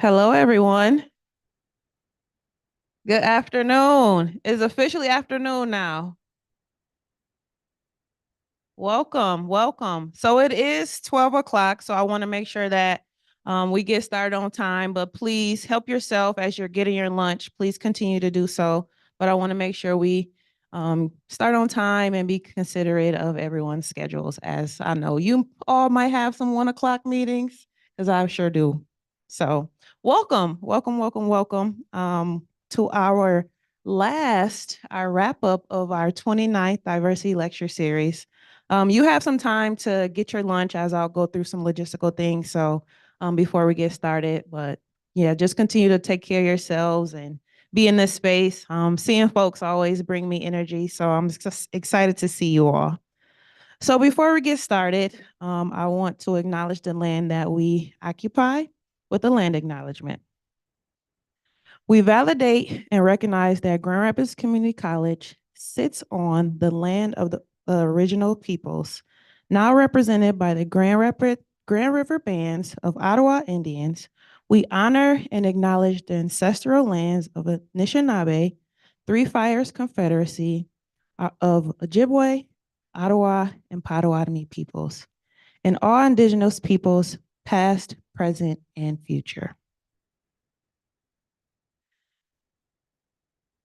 Hello, everyone. Good afternoon. It's officially afternoon now. Welcome, welcome. So it is 12 o'clock, so I want to make sure that we get started on time, but please help yourself as you're getting your lunch. Please continue to do so. But I want to make sure we start on time and be considerate of everyone's schedules, as I know you all might have some 1 o'clock meetings, because I sure do. So welcome, welcome, welcome, welcome to our wrap up of our 29th Diversity Lecture Series. You have some time to get your lunch as I'll go through some logistical things. So before we get started, but yeah, just continue to take care of yourselves and be in this space. Seeing folks always bring me energy. So I'm just excited to see you all. So before we get started, I want to acknowledge the land that we occupy with a land acknowledgement. We validate and recognize that Grand Rapids Community College sits on the land of the original peoples, now represented by the Grand River Bands of Ottawa Indians. We honor and acknowledge the ancestral lands of the Anishinaabe, Three Fires Confederacy, of Ojibwe, Ottawa, and Potawatomi peoples, and all Indigenous peoples, past, present, and future.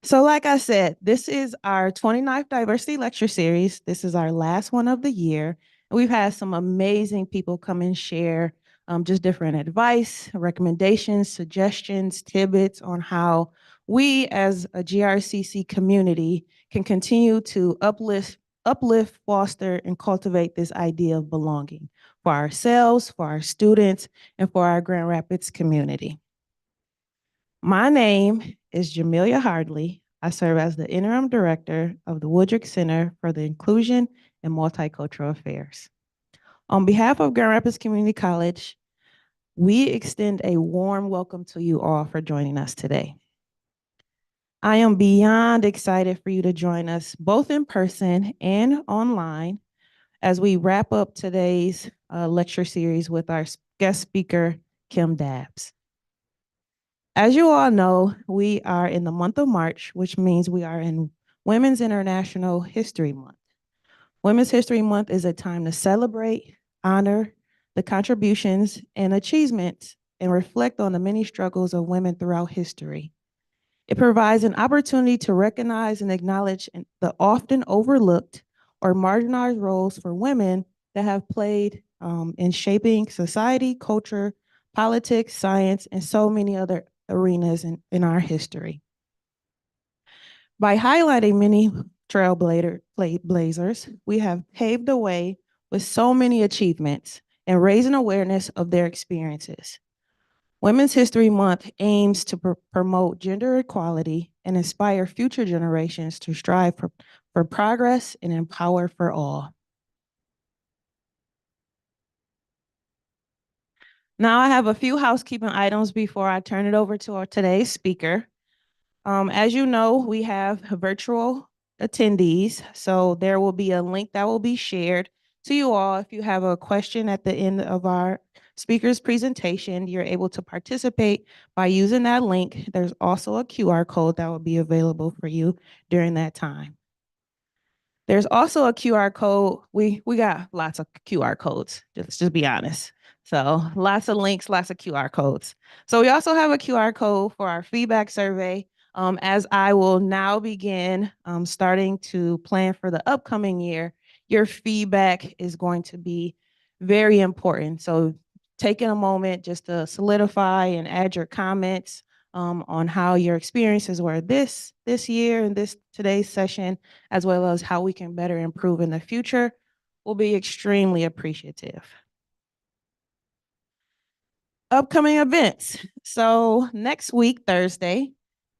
So like I said, this is our 29th Diversity Lecture Series. This is our last one of the year. And we've had some amazing people come and share just different advice, recommendations, suggestions, tidbits on how we as a GRCC community can continue to uplift, foster, and cultivate this idea of belonging for ourselves, for our students, and for our Grand Rapids community. My name is Jamelia Hardley. I serve as the interim director of the Woodrick Center for the Inclusion and Multicultural Affairs. On behalf of Grand Rapids Community College, we extend a warm welcome to you all for joining us today. I am beyond excited for you to join us both in person and online as we wrap up today's lecture series with our guest speaker, Kim Dabbs. As you all know, we are in the month of March, which means we are in Women's International History Month. Women's History Month is a time to celebrate, honor the contributions and achievements, and reflect on the many struggles of women throughout history. It provides an opportunity to recognize and acknowledge the often overlooked or marginalized roles for women that have played in shaping society, culture, politics, science, and so many other arenas in our history. By highlighting many trailblazers, we have paved the way with so many achievements and raising awareness of their experiences. Women's History Month aims to promote gender equality and inspire future generations to strive for progress and empower for all. Now I have a few housekeeping items before I turn it over to our today's speaker. As you know, we have virtual attendees, so there will be a link that will be shared to you all. If you have a question at the end of our speaker's presentation, you're able to participate by using that link. There's also a QR code that will be available for you during that time. There's also a QR code. We got lots of QR codes, let's just be honest. So lots of links, lots of QR codes. So we also have a QR code for our feedback survey. As I will now begin starting to plan for the upcoming year, your feedback is going to be very important. So taking a moment just to solidify and add your comments on how your experiences were this year and today's session, as well as how we can better improve in the future, will be extremely appreciative. Upcoming events. So next week, Thursday,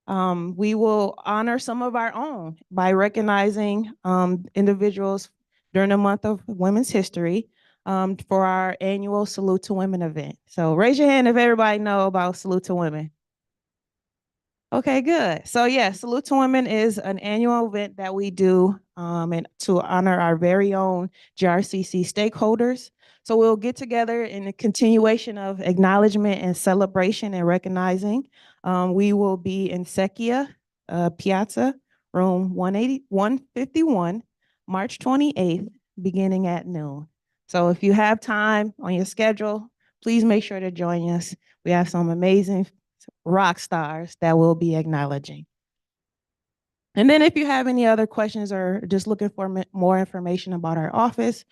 we will honor some of our own by recognizing individuals during the month of Women's History for our annual Salute to Women event. So raise your hand if everybody know about Salute to Women. Okay, good. So yeah, Salute to Women is an annual event that we do and to honor our very own GRCC stakeholders. So we'll get together in a continuation of acknowledgement and celebration and recognizing. We will be in Secchia Piazza, room 151, March 28th, beginning at noon. So if you have time on your schedule, please make sure to join us. We have some amazing rock stars that we'll be acknowledging. And then if you have any other questions or just looking for more information about our office,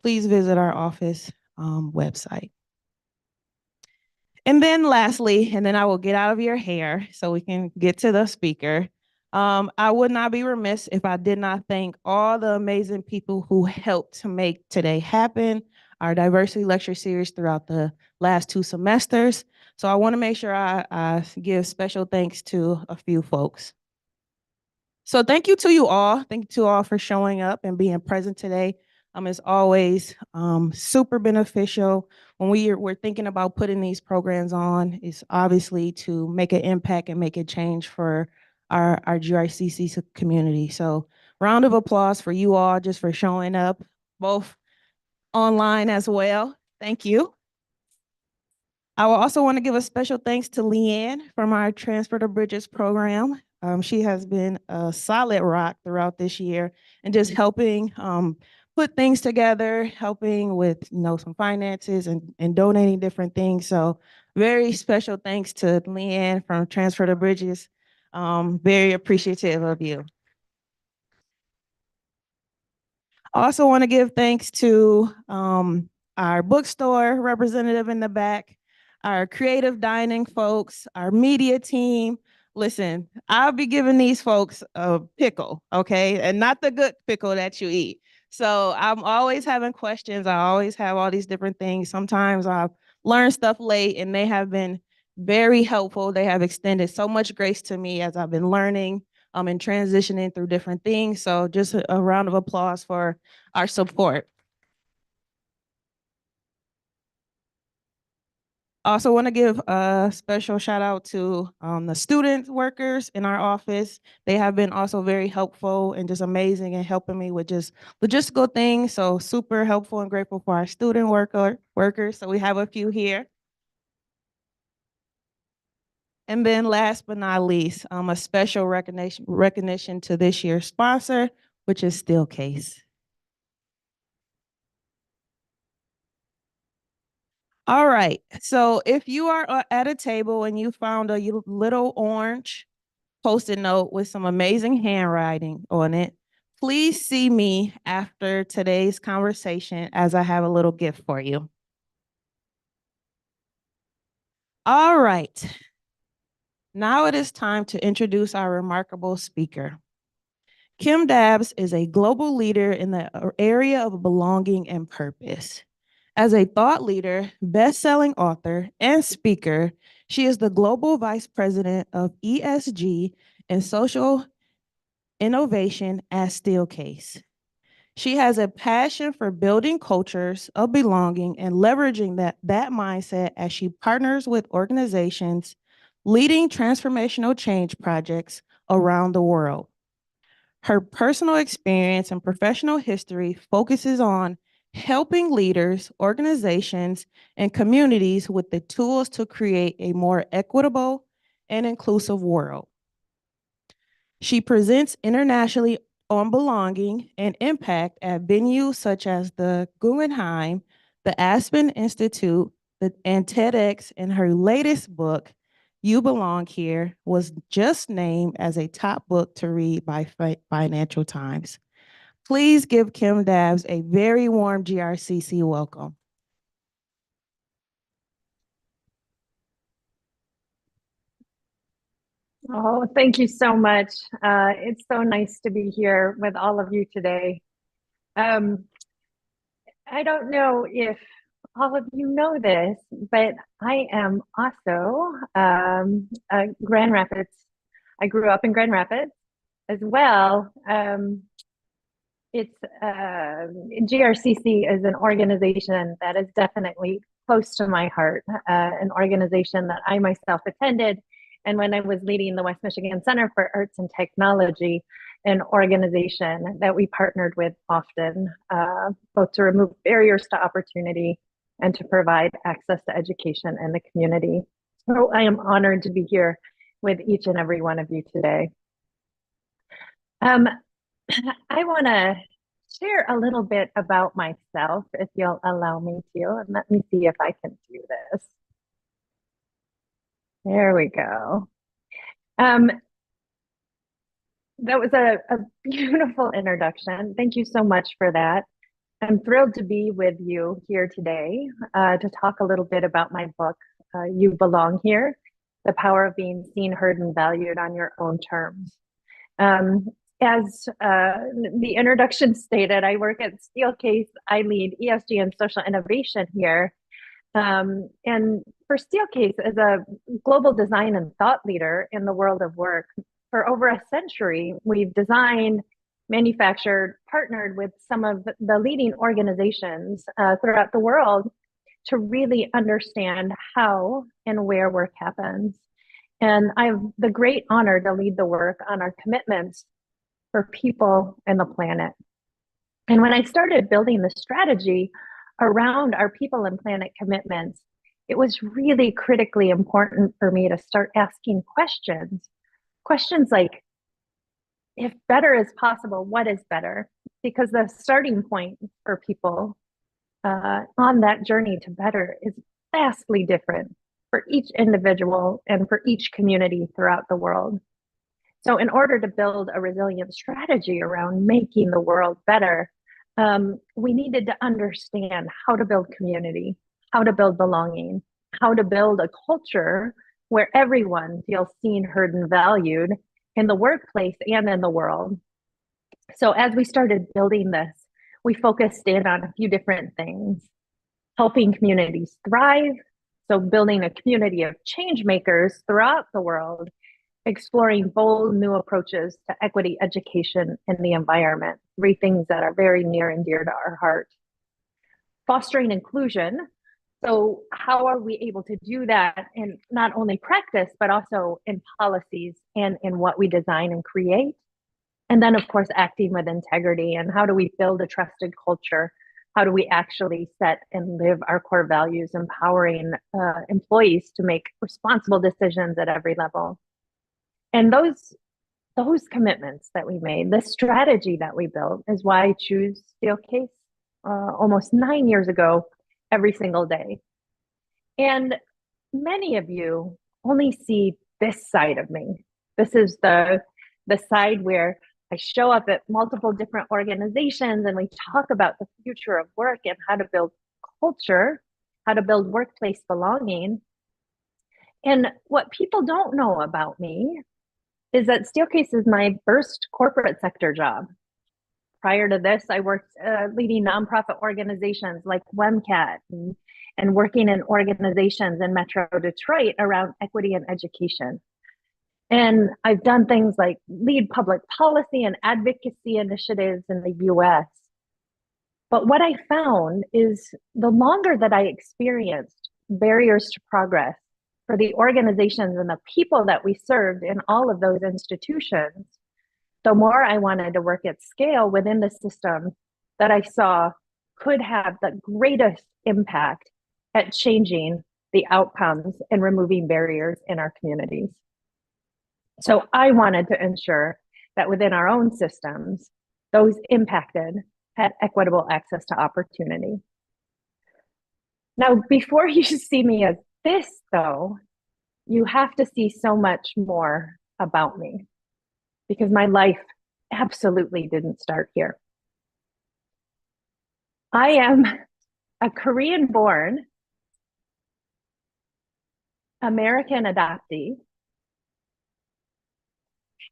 please visit our office website. And then lastly, and then I will get out of your hair so we can get to the speaker. I would not be remiss if I did not thank all the amazing people who helped to make today happen, our diversity lecture series throughout the last 2 semesters. So I want to make sure I give special thanks to a few folks. So thank you to you all. Thank you to all for showing up and being present today. It's always super beneficial when we're thinking about putting these programs on. It's obviously to make an impact and make a change for our GRCC community. So round of applause for you all just for showing up, both online as well. Thank you. I will also want to give a special thanks to Leanne from our Transfer to Bridges program. She has been a solid rock throughout this year and just helping put things together, helping with some finances and donating different things. So very special thanks to Leanne from Transfer to Bridges. Very appreciative of you. I also want to give thanks to our bookstore representative in the back, our creative dining folks, our media team. Listen, I'll be giving these folks a pickle, okay? And not the good pickle that you eat. So I'm always having questions. I always have all these different things. Sometimes I've learned stuff late and they have been very helpful. They have extended so much grace to me as I've been learning and transitioning through different things. So just a round of applause for our support. Also want to give a special shout out to the student workers in our office. They have been also very helpful and just amazing and helping me with just logistical things. So super helpful and grateful for our student workers. So we have a few here. And then last but not least, a special recognition to this year's sponsor, which is Steelcase. All right. So if you are at a table and you found a little orange Post-it note with some amazing handwriting on it, please see me after today's conversation as I have a little gift for you. All right. Now it is time to introduce our remarkable speaker. Kim Dabbs is a global leader in the area of belonging and purpose. As a thought leader, best-selling author, and speaker, she is the global vice president of ESG and social innovation at Steelcase. She has a passion for building cultures of belonging and leveraging that mindset as she partners with organizations leading transformational change projects around the world. Her personal experience and professional history focuses on helping leaders, organizations, and communities with the tools to create a more equitable and inclusive world. She presents internationally on belonging and impact at venues such as the Guggenheim, the Aspen Institute, and TEDx. And her latest book, You Belong Here, was just named as a top book to read by Financial Times. Please give Kim Dabbs a very warm GRCC welcome. Oh, thank you so much. It's so nice to be here with all of you today. I don't know if all of you know this, but I am also Grand Rapids. I grew up in Grand Rapids as well. GRCC is an organization that is definitely close to my heart, an organization that I myself attended. And when I was leading the West Michigan Center for Arts and Technology, an organization that we partnered with often, both to remove barriers to opportunity and to provide access to education in the community. So I am honored to be here with each and every one of you today. I want to share a little bit about myself, if you'll allow me to, and let me see if I can do this. There we go. That was a beautiful introduction. Thank you so much for that. I'm thrilled to be with you here today to talk a little bit about my book, You Belong Here, The Power of Being Seen, Heard, and Valued on Your Own Terms. As the introduction stated, I work at Steelcase. I lead ESG and social innovation here. And for Steelcase, as a global design and thought leader in the world of work, for over a century, we've designed, manufactured, partnered with some of the leading organizations throughout the world to really understand how and where work happens. And I have the great honor to lead the work on our commitments for people and the planet. And when I started building the strategy around our people and planet commitments, it was really critically important for me to start asking questions. Questions like, if better is possible, what is better? Because the starting point for people on that journey to better is vastly different for each individual and for each community throughout the world. So in order to build a resilient strategy around making the world better, we needed to understand how to build community, how to build belonging, how to build a culture where everyone feels seen, heard, and valued in the workplace and in the world. So as we started building this, we focused in on a few different things: helping communities thrive, so building a community of change makers throughout the world, exploring bold new approaches to equity, education, and the environment, three things that are very near and dear to our heart. Fostering inclusion, so how are we able to do that in not only practice, but also in policies and in what we design and create? And then, of course, acting with integrity, and how do we build a trusted culture? How do we actually set and live our core values, empowering employees to make responsible decisions at every level? And those commitments that we made, the strategy that we built, is why I choose Steelcase almost 9 years ago, every single day. And many of you only see this side of me. This is the side where I show up at multiple different organizations and we talk about the future of work and how to build culture, how to build workplace belonging. And what people don't know about me is that Steelcase is my first corporate sector job. Prior to this, I worked leading nonprofit organizations like WMCAT and working in organizations in Metro Detroit around equity and education. And I've done things like lead public policy and advocacy initiatives in the US. But what I found is the longer that I experienced barriers to progress for the organizations and the people that we served in all of those institutions, the more I wanted to work at scale within the system that I saw could have the greatest impact at changing the outcomes and removing barriers in our communities. So I wanted to ensure that within our own systems, those impacted had equitable access to opportunity. Now, before you see me as this, though, you have to see so much more about me, because my life absolutely didn't start here. I am a Korean-born American adoptee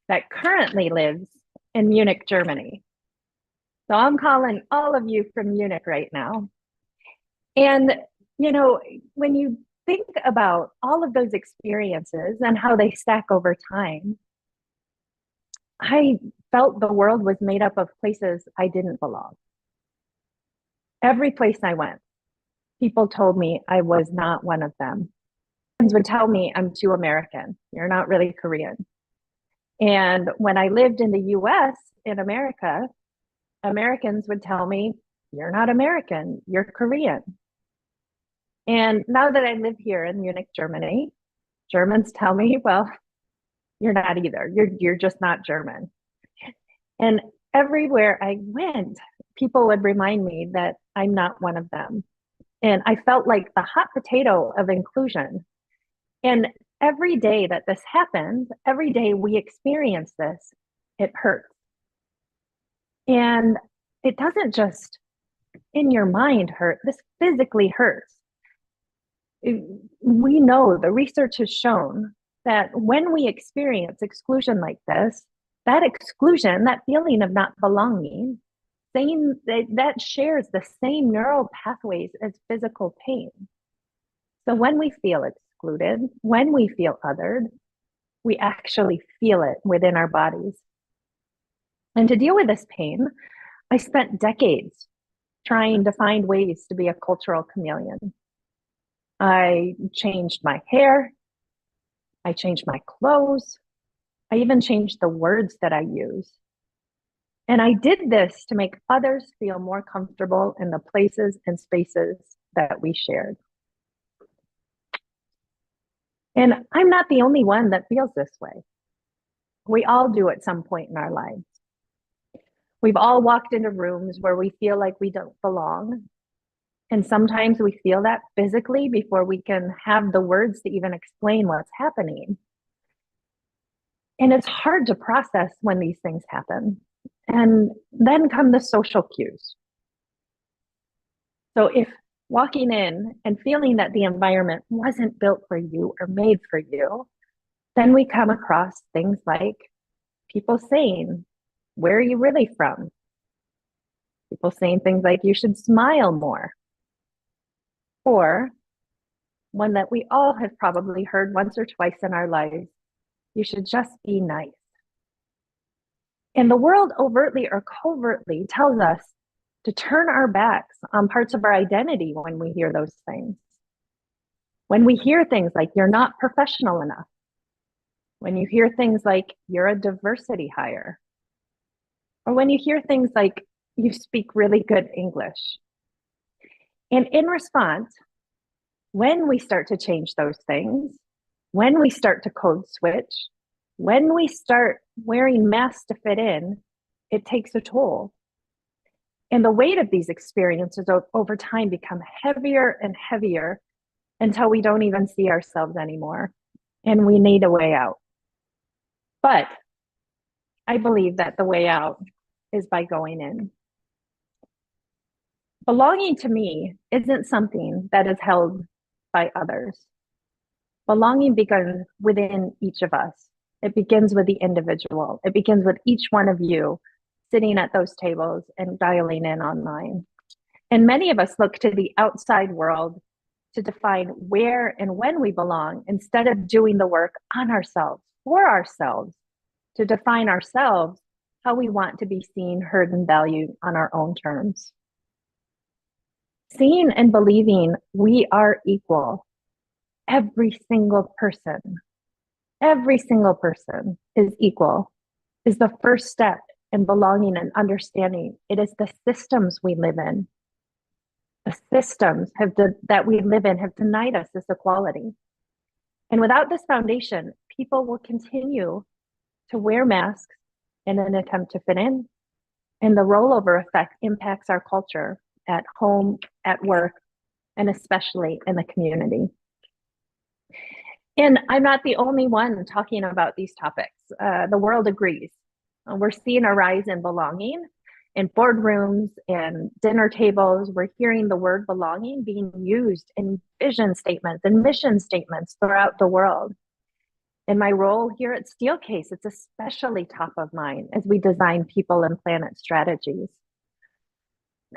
that currently lives in Munich, Germany. So I'm calling all of you from Munich right now. And, you know, when you think about all of those experiences and how they stack over time, I felt the world was made up of places I didn't belong. Every place I went, people told me I was not one of them. Friends would tell me I'm too American. You're not really Korean. And when I lived in the US, in America, Americans would tell me, "You're not American, you're Korean." And now that I live here in Munich, Germany, Germans tell me, "Well, you're not either. You're just not German." And everywhere I went, people would remind me that I'm not one of them. And I felt like the hot potato of inclusion. And every day that this happens, every day we experience this, it hurts. And it doesn't just in your mind hurt, this physically hurts. We know the research has shown that when we experience exclusion like this, that exclusion, that feeling of not belonging, that shares the same neural pathways as physical pain. So when we feel excluded, when we feel othered, we actually feel it within our bodies. And to deal with this pain, I spent decades trying to find ways to be a cultural chameleon. I changed my hair, I changed my clothes, I even changed the words that I use. And I did this to make others feel more comfortable in the places and spaces that we shared. And I'm not the only one that feels this way. We all do at some point in our lives. We've all walked into rooms where we feel like we don't belong. And sometimes we feel that physically before we can have the words to even explain what's happening. And it's hard to process when these things happen. And then come the social cues. So if walking in and feeling that the environment wasn't built for you or made for you, then we come across things like people saying, "Where are you really from?" People saying things like, "You should smile more." Or one that we all have probably heard once or twice in our lives, "You should just be nice." And the world overtly or covertly tells us to turn our backs on parts of our identity when we hear those things. When we hear things like, "You're not professional enough." When you hear things like, "You're a diversity hire." Or when you hear things like, "You speak really good English." And in response, when we start to change those things, when we start to code switch, when we start wearing masks to fit in, it takes a toll. And the weight of these experiences over time become heavier and heavier until we don't even see ourselves anymore. And we need a way out. But I believe that the way out is by going in. Belonging to me isn't something that is held by others. Belonging begins within each of us. It begins with the individual. It begins with each one of you sitting at those tables and dialing in online. And many of us look to the outside world to define where and when we belong instead of doing the work on ourselves, for ourselves, to define ourselves how we want to be seen, heard, and valued on our own terms. Seeing and believing we are equal. Every single person is equal, is the first step in belonging and understanding. It is the systems we live in. The systems that we live in have denied us this equality. And without this foundation, people will continue to wear masks in an attempt to fit in. And the rollover effect impacts our culture at home, at work, and especially in the community. And I'm not the only one talking about these topics. The world agrees. We're seeing a rise in belonging in boardrooms and dinner tables. We're hearing the word belonging being used in vision statements and mission statements throughout the world. In my role here at Steelcase, it's especially top of mind as we design people and planet strategies.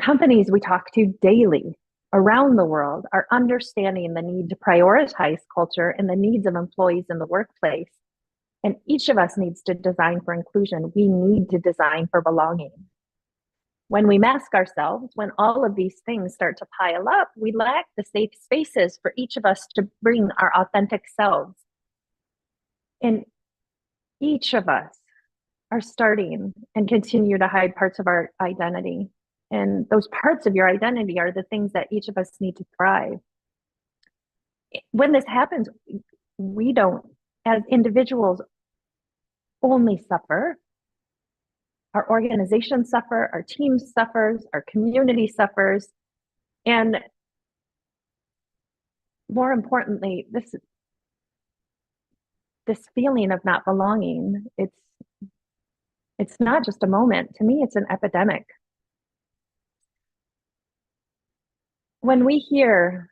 Companies we talk to daily around the world are understanding the need to prioritize culture and the needs of employees in the workplace. And each of us needs to design for inclusion. We need to design for belonging. When we mask ourselves, when all of these things start to pile up, we lack the safe spaces for each of us to bring our authentic selves. And each of us are starting and continue to hide parts of our identity. And those parts of your identity are the things that each of us need to thrive. When this happens, we don't, as individuals, only suffer. Our organization suffer, our team suffers, our community suffers, and more importantly, this feeling of not belonging, it's not just a moment. To me, it's an epidemic. When we hear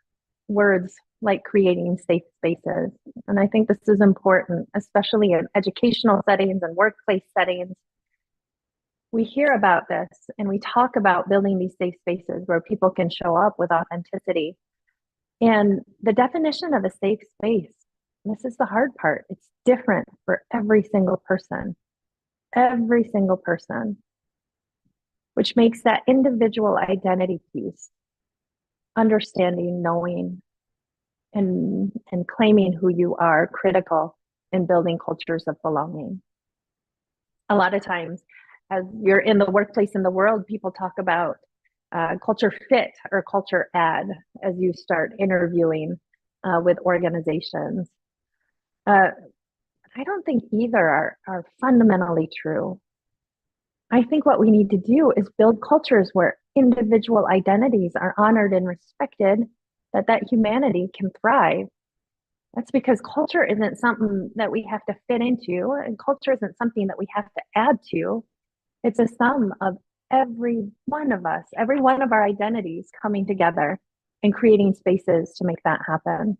words like creating safe spaces, and I think this is important, especially in educational settings and workplace settings, we hear about this and we talk about building these safe spaces where people can show up with authenticity. And the definition of a safe space, this is the hard part, it's different for every single person, which makes that individual identity piece, understanding, knowing, and claiming who you are critical in building cultures of belonging. A lot of times, as you're in the workplace in the world, people talk about culture fit or culture add as you start interviewing with organizations. I don't think either are fundamentally true. I think what we need to do is build cultures where individual identities are honored and respected, that humanity can thrive. That's because culture isn't something that we have to fit into, and culture isn't something that we have to add to. It's a sum of every one of us, every one of our identities coming together and creating spaces to make that happen.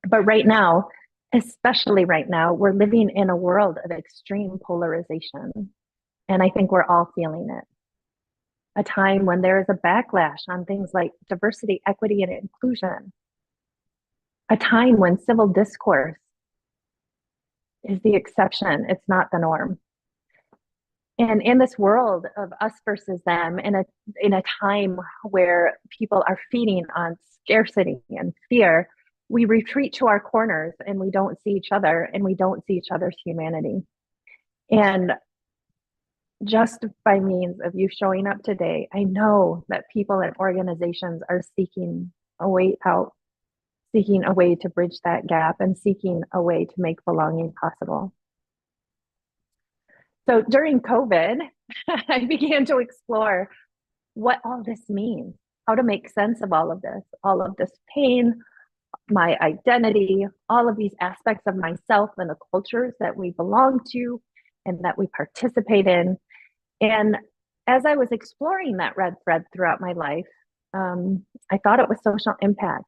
But right now, especially right now, we're living in a world of extreme polarization. And I think we're all feeling it. A time when there is a backlash on things like diversity, equity, and inclusion. A time when civil discourse is the exception, it's not the norm. And in this world of us versus them, in a time where people are feeding on scarcity and fear, we retreat to our corners and we don't see each other and we don't see each other's humanity. And just by means of you showing up today, I know that people and organizations are seeking a way out, seeking a way to bridge that gap, and seeking a way to make belonging possible. So during COVID, I began to explore what all this means, how to make sense of all of this pain, my identity, all of these aspects of myself and the cultures that we belong to and that we participate in. And as I was exploring that red thread throughout my life, I thought it was social impact,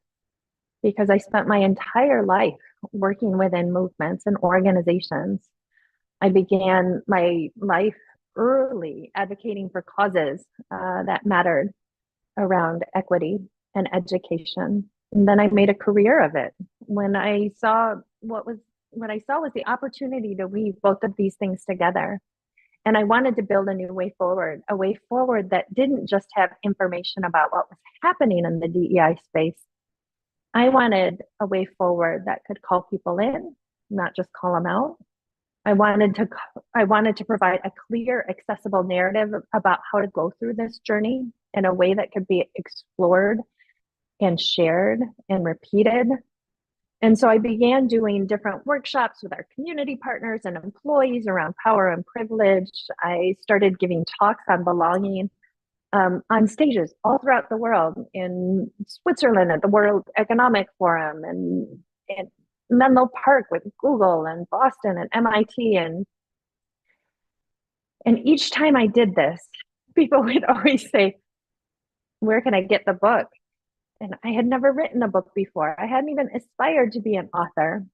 because I spent my entire life working within movements and organizations. I began my life early advocating for causes that mattered around equity and education. And then I made a career of it when I saw what I saw was the opportunity to weave both of these things together. And I wanted to build a new way forward, a way forward that didn't just have information about what was happening in the DEI space. I wanted a way forward that could call people in, not just call them out. I wanted to provide a clear, accessible narrative about how to go through this journey in a way that could be explored and shared and repeated. And so I began doing different workshops with our community partners and employees around power and privilege. I started giving talks on belonging on stages all throughout the world, in Switzerland at the World Economic Forum, and Menlo Park with Google, and Boston and MIT. And each time I did this, people would always say, "Where can I get the book?" And I had never written a book before. I hadn't even aspired to be an author.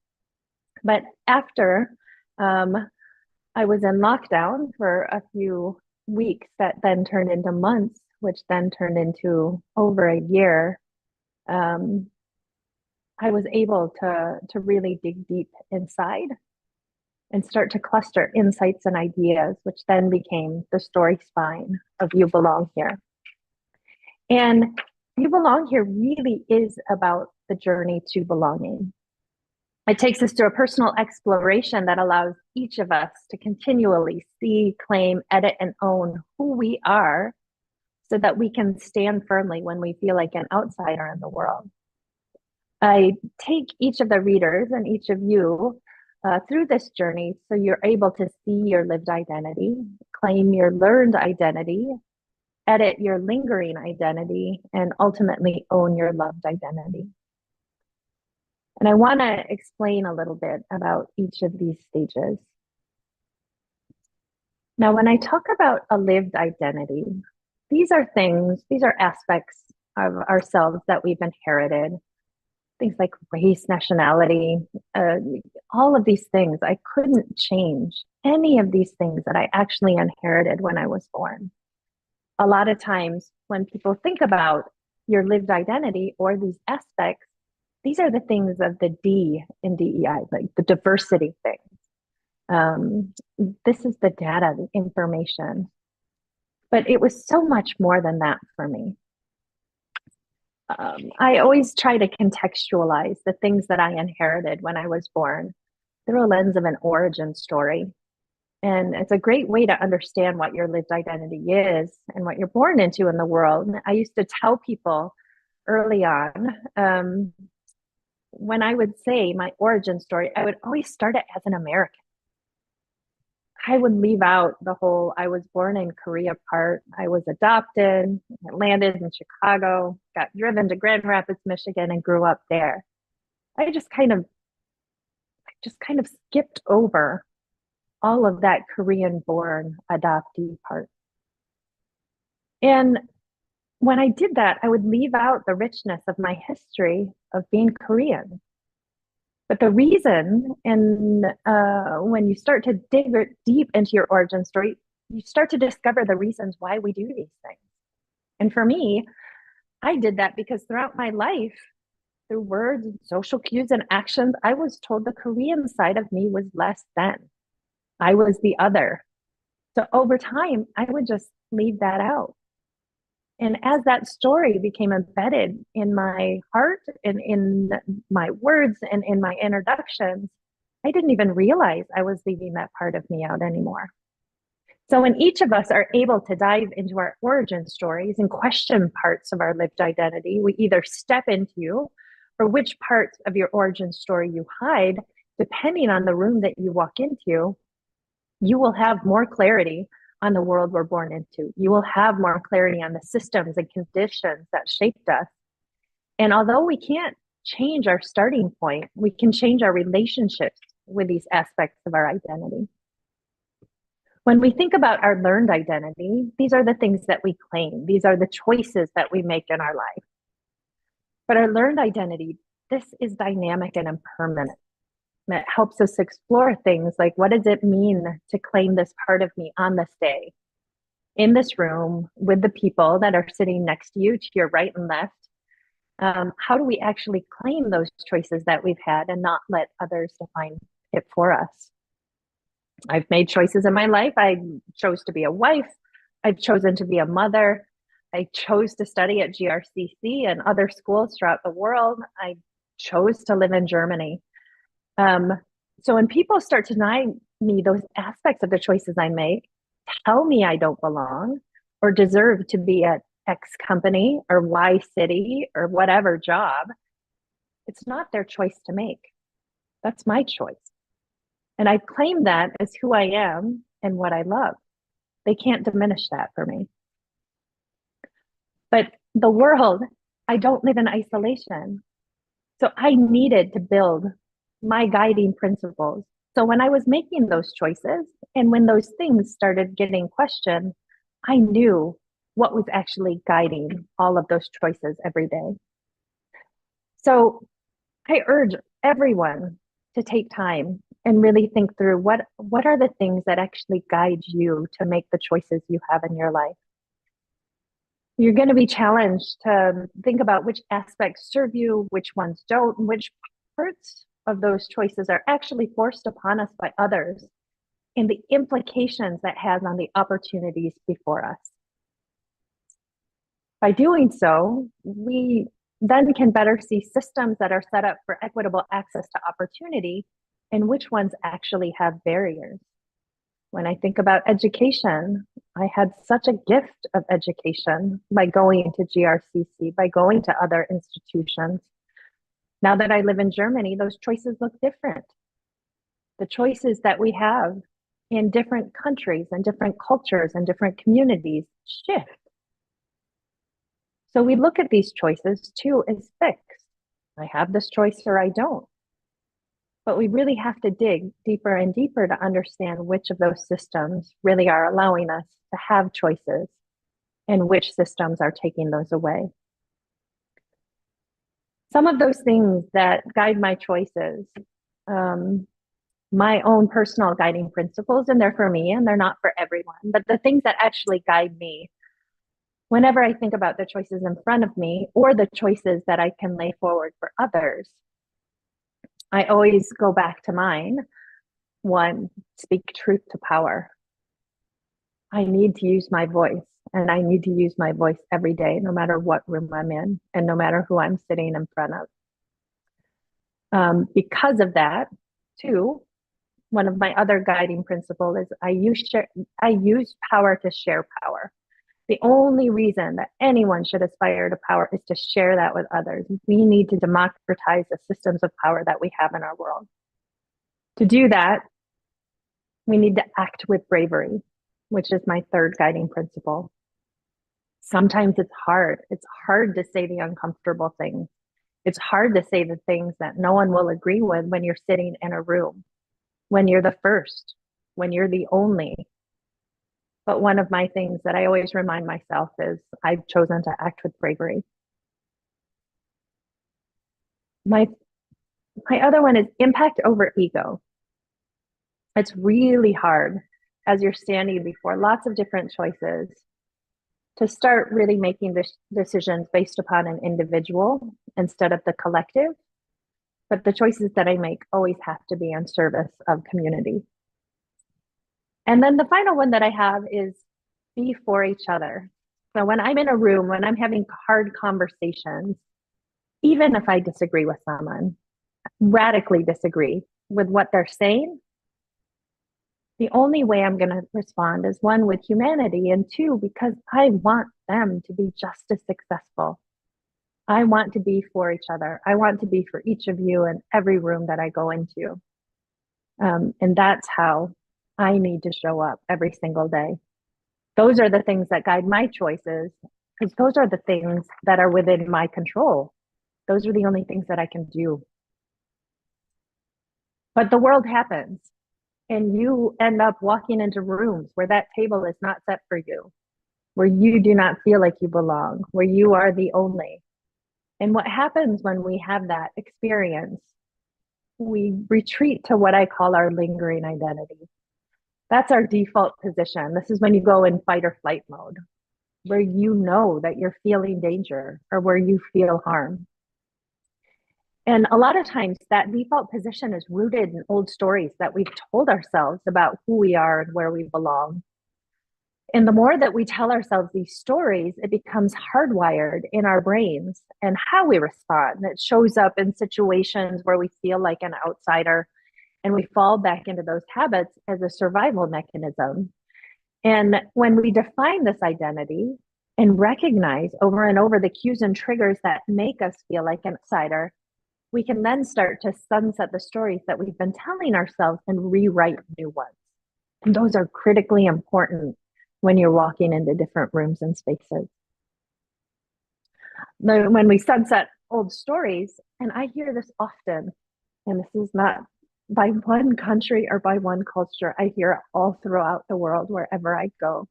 But after I was in lockdown for a few weeks, that then turned into months, which then turned into over a year, I was able to really dig deep inside and start to cluster insights and ideas, which then became the story spine of You Belong Here. And You Belong Here really is about the journey to belonging. It takes us to a personal exploration that allows each of us to continually see, claim, edit, and own who we are so that we can stand firmly when we feel like an outsider in the world. I take each of the readers and each of you through this journey so you're able to see your lived identity, claim your learned identity, edit your lingering identity, and ultimately own your loved identity. And I want to explain a little bit about each of these stages. Now, when I talk about a lived identity, these are aspects of ourselves that we've inherited. Things like race, nationality, all of these things. I couldn't change any of these things that I actually inherited when I was born. A lot of times when people think about your lived identity or these aspects, these are the things of the D in DEI, like the diversity thing. This is the data, the information. But it was so much more than that for me. I always try to contextualize the things that I inherited when I was born through a lens of an origin story. And it's a great way to understand what your lived identity is and what you're born into in the world. I used to tell people early on, when I would say my origin story, I would always start it as an American. I would leave out the whole I was born in Korea part. I was adopted, landed in Chicago, got driven to Grand Rapids, Michigan, and grew up there. I just kind of skipped over all of that Korean born adoptee part. And when I did that, I would leave out the richness of my history of being Korean. But the reason, and when you start to dig deep into your origin story, you start to discover the reasons why we do these things. And for me, I did that because throughout my life, through words, social cues, and actions, I was told the Korean side of me was less than. I was the other. So over time, I would just leave that out. And as that story became embedded in my heart and in my words and in my introductions, I didn't even realize I was leaving that part of me out anymore. So when each of us are able to dive into our origin stories and question parts of our lived identity, we either step into or which parts of your origin story you hide, depending on the room that you walk into, you will have more clarity on the world we're born into. You will have more clarity on the systems and conditions that shaped us. And although we can't change our starting point, we can change our relationships with these aspects of our identity. When we think about our learned identity, these are the things that we claim. These are the choices that we make in our life. But our learned identity, this is dynamic and impermanent. That helps us explore things like, what does it mean to claim this part of me on this day, in this room, with the people that are sitting next to you, to your right and left? How do we actually claim those choices that we've had and not let others define it for us? I've made choices in my life. I chose to be a wife. I've chosen to be a mother. I chose to study at GRCC and other schools throughout the world. I chose to live in Germany. So when people start to deny me those aspects of the choices I make, tell me I don't belong or deserve to be at X company or Y city or whatever job, it's not their choice to make. That's my choice. And I claim that as who I am and what I love. They can't diminish that for me. But the world, I don't live in isolation. So I needed to build my guiding principles. So when I was making those choices and when those things started getting questioned, I knew what was actually guiding all of those choices every day. So I urge everyone to take time and really think through what are the things that actually guide you to make the choices you have in your life. You're going to be challenged to think about which aspects serve you, which ones don't, and which parts of those choices are actually forced upon us by others, and the implications that has on the opportunities before us. By doing so, we then can better see systems that are set up for equitable access to opportunity and which ones actually have barriers. When I think about education, I had such a gift of education by going to GRCC, by going to other institutions. Now that I live in Germany, those choices look different. The choices that we have in different countries and different cultures and different communities shift. So we look at these choices too as fixed. I have this choice or I don't. But we really have to dig deeper and deeper to understand which of those systems really are allowing us to have choices and which systems are taking those away. Some of those things that guide my choices, my own personal guiding principles, and they're for me and they're not for everyone, but the things that actually guide me whenever I think about the choices in front of me or the choices that I can lay forward for others, I always go back to mine. One, speak truth to power. I need to use my voice, and I need to use my voice every day, no matter what room I'm in and no matter who I'm sitting in front of. Because of that, too, one of my other guiding principles is I use power to share power. The only reason that anyone should aspire to power is to share that with others. We need to democratize the systems of power that we have in our world. To do that, we need to act with bravery, which is my third guiding principle. Sometimes it's hard. It's hard to say the uncomfortable things. It's hard to say the things that no one will agree with when you're sitting in a room, when you're the first, when you're the only. But one of my things that I always remind myself is I've chosen to act with bravery. My other one is impact over ego. It's really hard as you're standing before lots of different choices to start really making decisions based upon an individual instead of the collective. But the choices that I make always have to be in service of community. And then the final one that I have is be for each other. So when I'm in a room, when I'm having hard conversations, even if I disagree with someone, radically disagree with what they're saying, the only way I'm going to respond is one, with humanity, and two, because I want them to be just as successful. I want to be for each other. I want to be for each of you in every room that I go into. And that's how I need to show up every single day. Those are the things that guide my choices, because those are the things that are within my control. Those are the only things that I can do. But the world happens, and you end up walking into rooms where that table is not set for you, where you do not feel like you belong, where you are the only. And what happens when we have that experience, we retreat to what I call our lingering identity. That's our default position. This is when you go in fight or flight mode, where you know that you're feeling danger or where you feel harm. And a lot of times that default position is rooted in old stories that we've told ourselves about who we are and where we belong. And the more that we tell ourselves these stories, it becomes hardwired in our brains and how we respond. It shows up in situations where we feel like an outsider, and we fall back into those habits as a survival mechanism. And when we define this identity and recognize over and over the cues and triggers that make us feel like an outsider, we can then start to sunset the stories that we've been telling ourselves and rewrite new ones. And those are critically important when you're walking into different rooms and spaces. When we sunset old stories, and I hear this often, and this is not by one country or by one culture, I hear it all throughout the world wherever I go.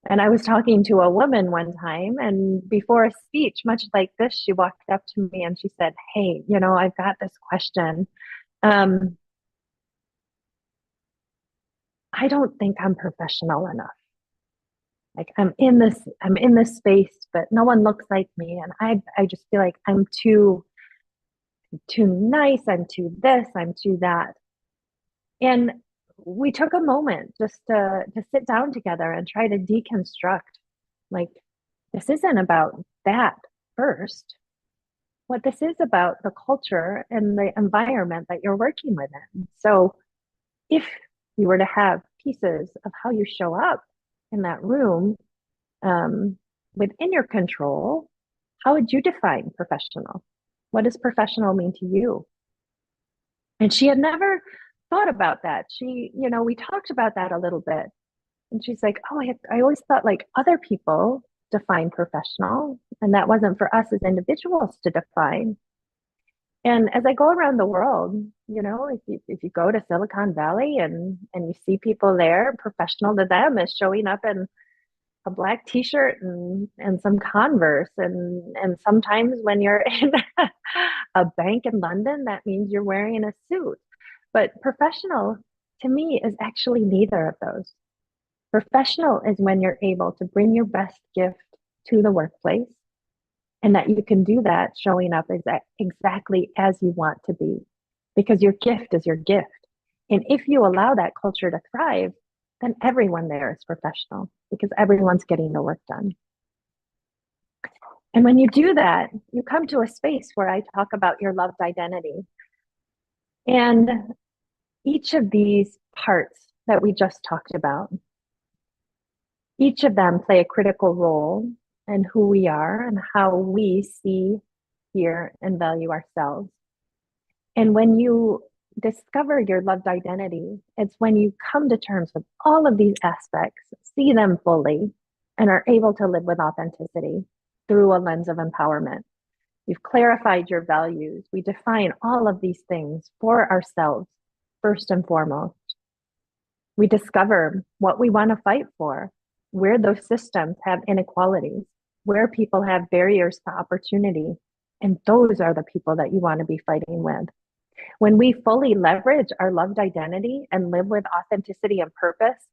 And I was talking to a woman one time, and before a speech, much like this, she walked up to me and she said, "Hey, I've got this question. I don't think I'm professional enough. Like I'm in this space, but no one looks like me. And I just feel like I'm too nice. I'm too this, I'm too that." And we took a moment just to sit down together and try to deconstruct, like, this isn't about that first. what this is about the culture and the environment that you're working within. So if you were to have pieces of how you show up in that room um, within your control, how would you define professional? What does professional mean to you? And she had never thought about that. We talked about that a little bit. And she's like, oh, I always thought like other people define professional, and that wasn't for us as individuals to define. And as I go around the world, if you go to Silicon Valley and you see people there, professional to them is showing up in a black t-shirt and some Converse. And sometimes when you're in a bank in London, that means you're wearing a suit. But professional to me is actually neither of those. Professional is when you're able to bring your best gift to the workplace, and that you can do that showing up exactly as you want to be, because your gift is your gift. And if you allow that culture to thrive, then everyone there is professional because everyone's getting the work done. And when you do that, you come to a space where I talk about your loved identity. And each of these parts that we just talked about, each of them play a critical role in who we are and how we see, hear, and value ourselves. And when you discover your loved identity, it's when you come to terms with all of these aspects, see them fully, and are able to live with authenticity through a lens of empowerment. You've clarified your values. We define all of these things for ourselves, first and foremost. We discover what we want to fight for, where those systems have inequalities, where people have barriers to opportunity. And those are the people that you want to be fighting with. When we fully leverage our loved identity and live with authenticity and purpose,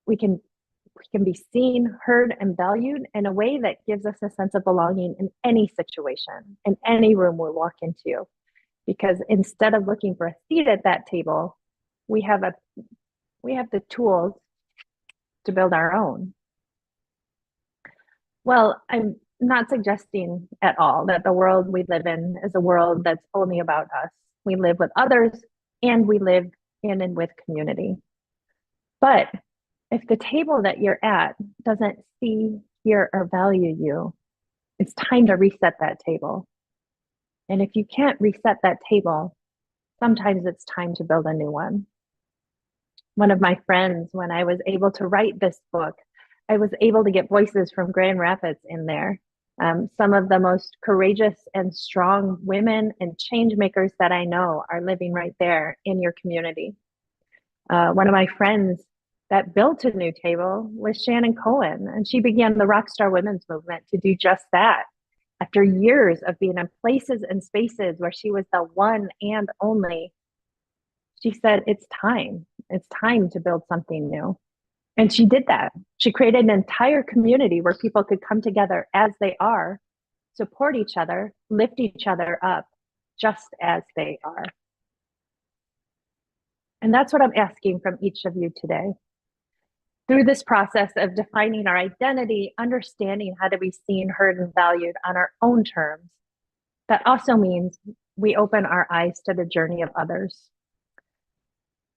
we can be seen, heard, and valued in a way that gives us a sense of belonging in any situation, in any room we walk into. Because instead of looking for a seat at that table, we have the tools to build our own. Well, I'm not suggesting at all that the world we live in is a world that's only about us. We live with others and we live in and with community. But if the table that you're at doesn't see, hear, or value you, it's time to reset that table. And if you can't reset that table, sometimes it's time to build a new one. One of my friends, when I was able to write this book, I was able to get voices from Grand Rapids in there. Some of the most courageous and strong women and change makers that I know are living right there in your community. One of my friends that built a new table was Shannon Cohen, and she began the Rockstar Women's Movement to do just that. After years of being in places and spaces where she was the one and only, she said, it's time to build something new. And she did that. She created an entire community where people could come together as they are, support each other, lift each other up just as they are. And that's what I'm asking from each of you today. Through this process of defining our identity, understanding how to be seen, heard, and valued on our own terms, that also means we open our eyes to the journey of others.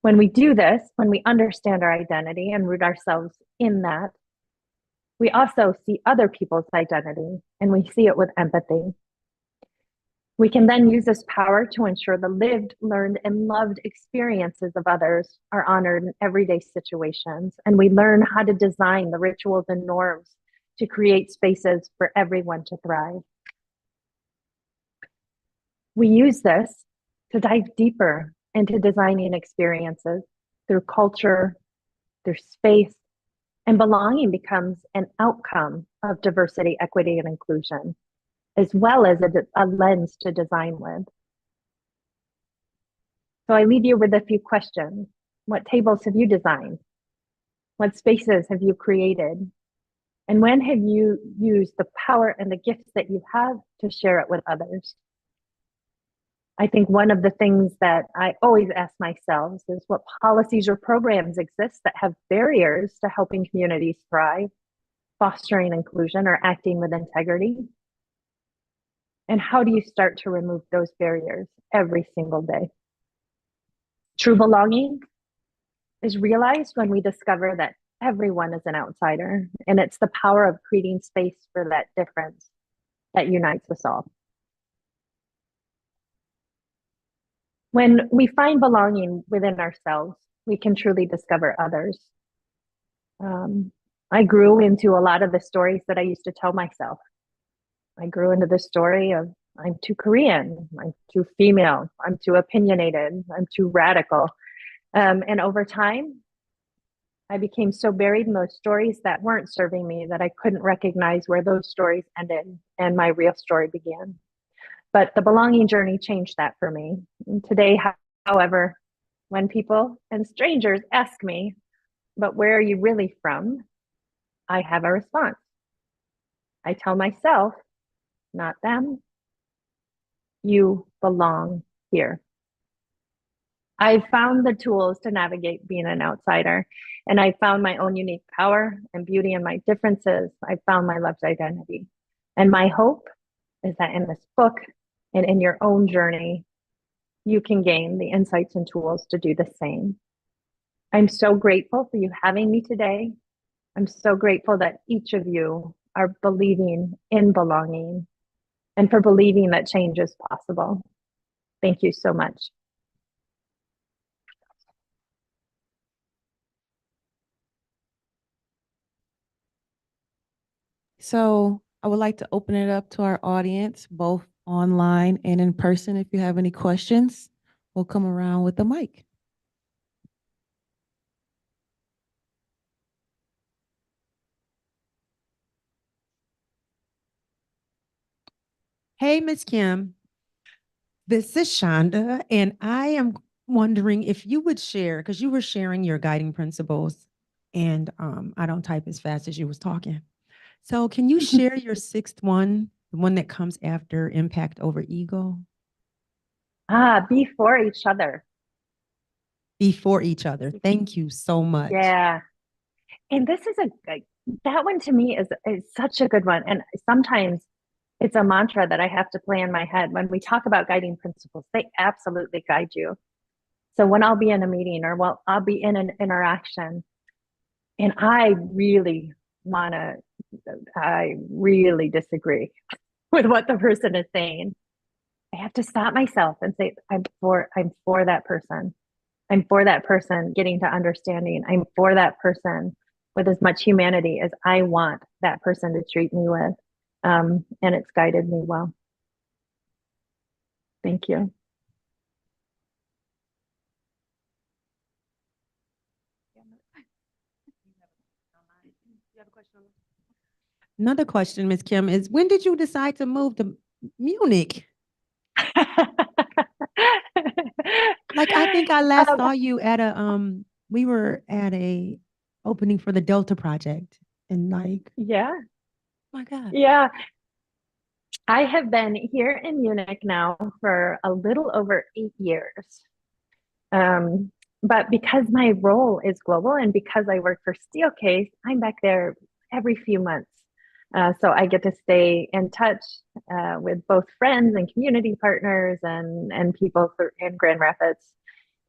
When we do this, when we understand our identity and root ourselves in that, we also see other people's identity and we see it with empathy. We can then use this power to ensure the lived, learned, and loved experiences of others are honored in everyday situations. And we learn how to design the rituals and norms to create spaces for everyone to thrive. We use this to dive deeper into designing experiences through culture, through space, and belonging becomes an outcome of diversity, equity, and inclusion, as well as a lens to design with. So I leave you with a few questions. What tables have you designed? What spaces have you created? And when have you used the power and the gifts that you have to share it with others? I think one of the things that I always ask myself is what policies or programs exist that have barriers to helping communities thrive, fostering inclusion, or acting with integrity? And how do you start to remove those barriers every single day? True belonging is realized when we discover that everyone is an outsider, and it's the power of creating space for that difference that unites us all. When we find belonging within ourselves, we can truly discover others. I grew into a lot of the stories that I used to tell myself. I grew into the story of I'm too Korean, I'm too female, I'm too opinionated, I'm too radical. And over time, I became so buried in those stories that weren't serving me that I couldn't recognize where those stories ended and my real story began. But the belonging journey changed that for me. And today, however, when people and strangers ask me, but where are you really from? I have a response. I tell myself, not them, you belong here. I found the tools to navigate being an outsider, and I found my own unique power and beauty in my differences. I found my loved identity. And my hope is that in this book and in your own journey, you can gain the insights and tools to do the same. I'm so grateful for you having me today. I'm so grateful that each of you are believing in belonging and for believing that change is possible. Thank you so much. So I would like to open it up to our audience, both online and in person. If you have any questions, we'll come around with the mic. Hey, Miss Kim. This is Shonda, and I am wondering if you would share, because you were sharing your guiding principles, and I don't type as fast as you was talking. So can you share your sixth one, the one that comes after impact over ego? Be for each other. Before each other. Thank you so much. Yeah. And this is that one to me is such a good one. And sometimes it's a mantra that I have to play in my head. When we talk about guiding principles, they absolutely guide you. So when I'll be in a meeting or I'll be in an interaction and I really disagree with what the person is saying, I have to stop myself and say, I'm for that person. I'm for that person getting to understanding. I'm for that person with as much humanity as I want that person to treat me with. And it's guided me well. Thank you. Another question, Miss Kim, is when did you decide to move to Munich? Like, I think I last saw you at we were at a opening for the Delta Project, and like, yeah. oh my God. Yeah. I have been here in Munich now for a little over 8 years. But because my role is global and because I work for Steelcase, I'm back there every few months. So I get to stay in touch with both friends and community partners and people in Grand Rapids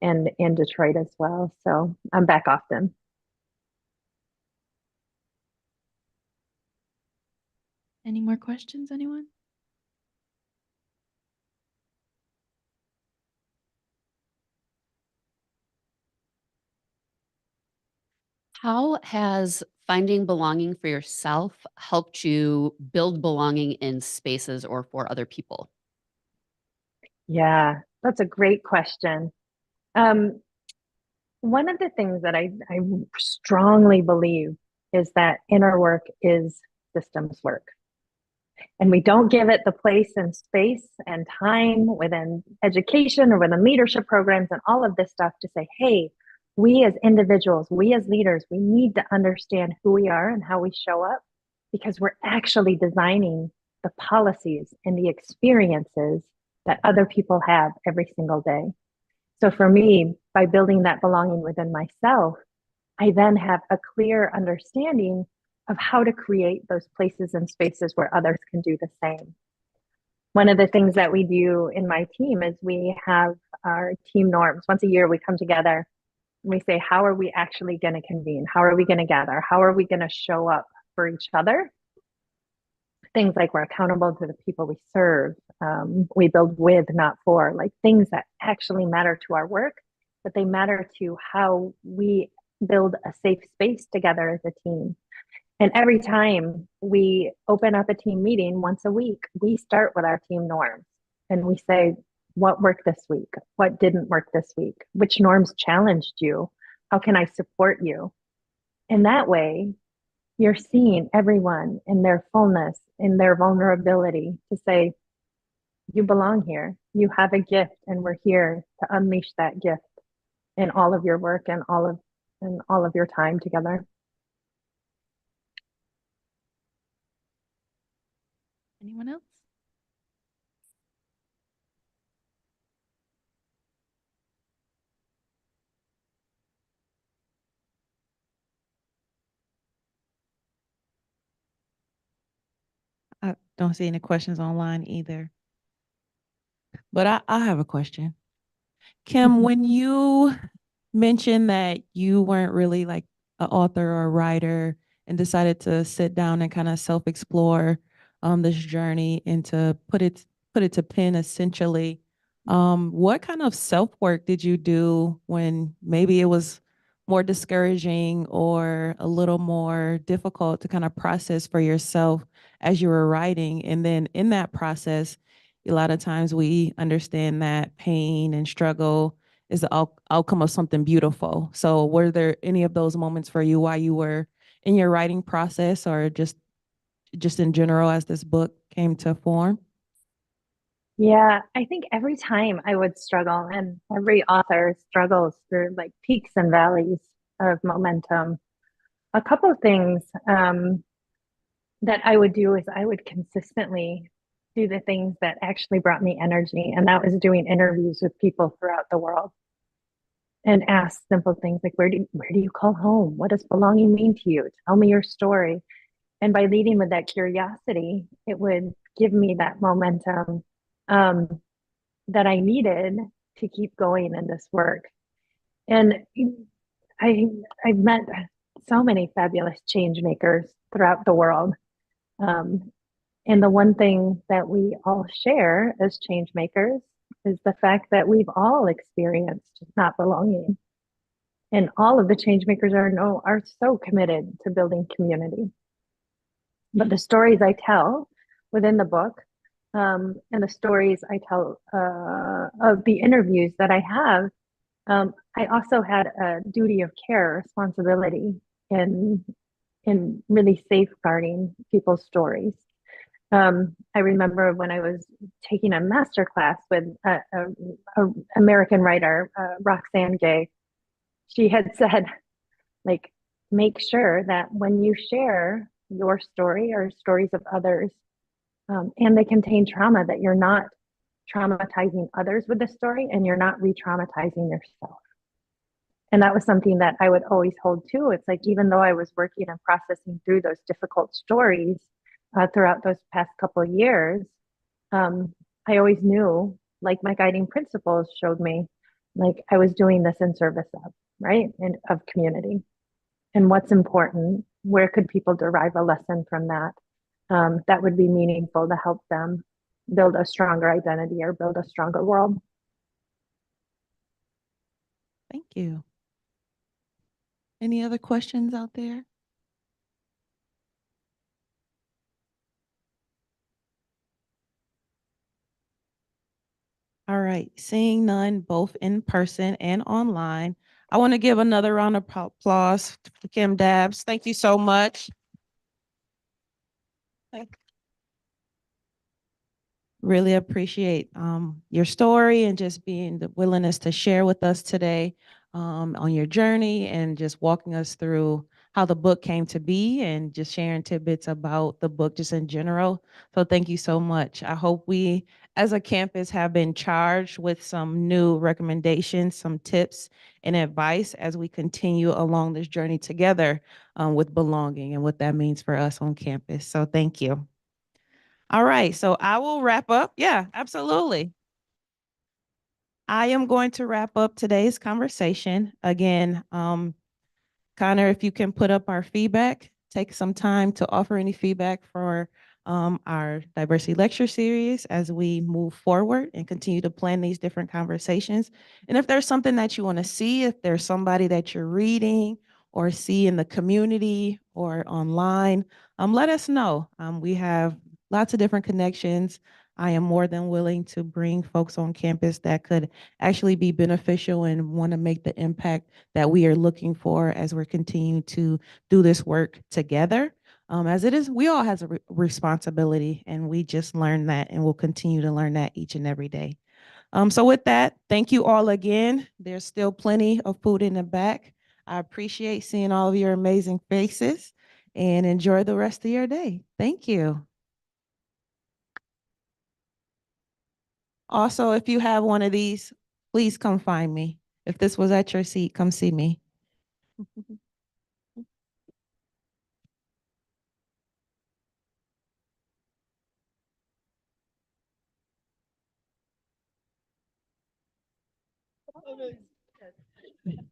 and in Detroit as well. So I'm back often. Any more questions, anyone? How has finding belonging for yourself helped you build belonging in spaces or for other people? Yeah, that's a great question. One of the things that I strongly believe is that inner work is systems work. And we don't give it the place and space and time within education or within leadership programs and all of this stuff to say, hey, we as individuals, we as leaders, we need to understand who we are and how we show up because we're actually designing the policies and the experiences that other people have every single day. So for me, by building that belonging within myself, I then have a clear understanding of how to create those places and spaces where others can do the same. One of the things that we do in my team is we have our team norms. Once a year, we come together and we say, how are we actually going to convene? How are we going to gather? How are we going to show up for each other? Things like we're accountable to the people we serve. We build with, not for, like things that actually matter to our work, but they matter to how we build a safe space together as a team. And every time we open up a team meeting once a week, we start with our team norms and we say, what worked this week? What didn't work this week? Which norms challenged you? How can I support you? And that way, you're seeing everyone in their fullness, in their vulnerability to say, you belong here. You have a gift, and we're here to unleash that gift in all of your work and all of your time together. Anyone else? I don't see any questions online either. But I have a question. Kim, Mhm. when you mentioned that you weren't really like an author or a writer and decided to sit down and kind of self-explore this journey and to put it to pen essentially, what kind of self-work did you do when maybe it was more discouraging or a little more difficult to kind of process for yourself as you were writing? And then in that process, a lot of times we understand that pain and struggle is the outcome of something beautiful. So were there any of those moments for you while you were in your writing process or just in general as this book came to form? Yeah, I think every time I would struggle, and every author struggles through like peaks and valleys of momentum. A couple of things that I would do is I would consistently do the things that actually brought me energy, and that was doing interviews with people throughout the world and ask simple things like, where do you call home? What does belonging mean to you? Tell me your story. And by leading with that curiosity, it would give me that momentum um, that I needed to keep going in this work. And I I've met so many fabulous change makers throughout the world. Um, and the one thing that we all share as change makers is the fact that we've all experienced not belonging. And all of the change makers are so committed to building community. But the stories I tell within the book, and the stories I tell of the interviews that I have, I also had a duty of care, responsibility in really safeguarding people's stories. I remember when I was taking a master class with a American writer, Roxane Gay. She had said, like, make sure that when you share your story or stories of others, and they contain trauma, that you're not traumatizing others with the story and you're not re-traumatizing yourself. And that was something that I would always hold to. It's like, even though I was working and processing through those difficult stories throughout those past couple of years, I always knew, like my guiding principles showed me, like I was doing this in service of, right? And of community. And what's important, where could people derive a lesson from that? That would be meaningful to help them build a stronger identity or build a stronger world. Thank you. Any other questions out there? All right, seeing none, both in person and online. I want to give another round of applause to Kim Dabbs. Thank you so much. Really appreciate your story and just being the willingness to share with us today on your journey and just walking us through how the book came to be and just sharing tidbits about the book just in general. So thank you so much. I hope we as a campus have been charged with some new recommendations, some tips and advice as we continue along this journey together with belonging and what that means for us on campus. So thank you. All right, so I will wrap up. Yeah, absolutely. I am going to wrap up today's conversation. Again, Connor, if you can put up our feedback, take some time to offer any feedback for our diversity lecture series as we move forward and continue to plan these different conversations. And if there's something that you want to see, if there's somebody that you're reading or see in the community or online, let us know. We have lots of different connections. I am more than willing to bring folks on campus that could actually be beneficial and want to make the impact that we are looking for as we're continuing to do this work together. As it is, we all has a responsibility, and we just learn that, and we'll continue to learn that each and every day. So with that, thank you all again. There's still plenty of food in the back. I appreciate seeing all of your amazing faces, and enjoy the rest of your day. Thank you. Also, if you have one of these, please come find me. If this was at your seat, come see me.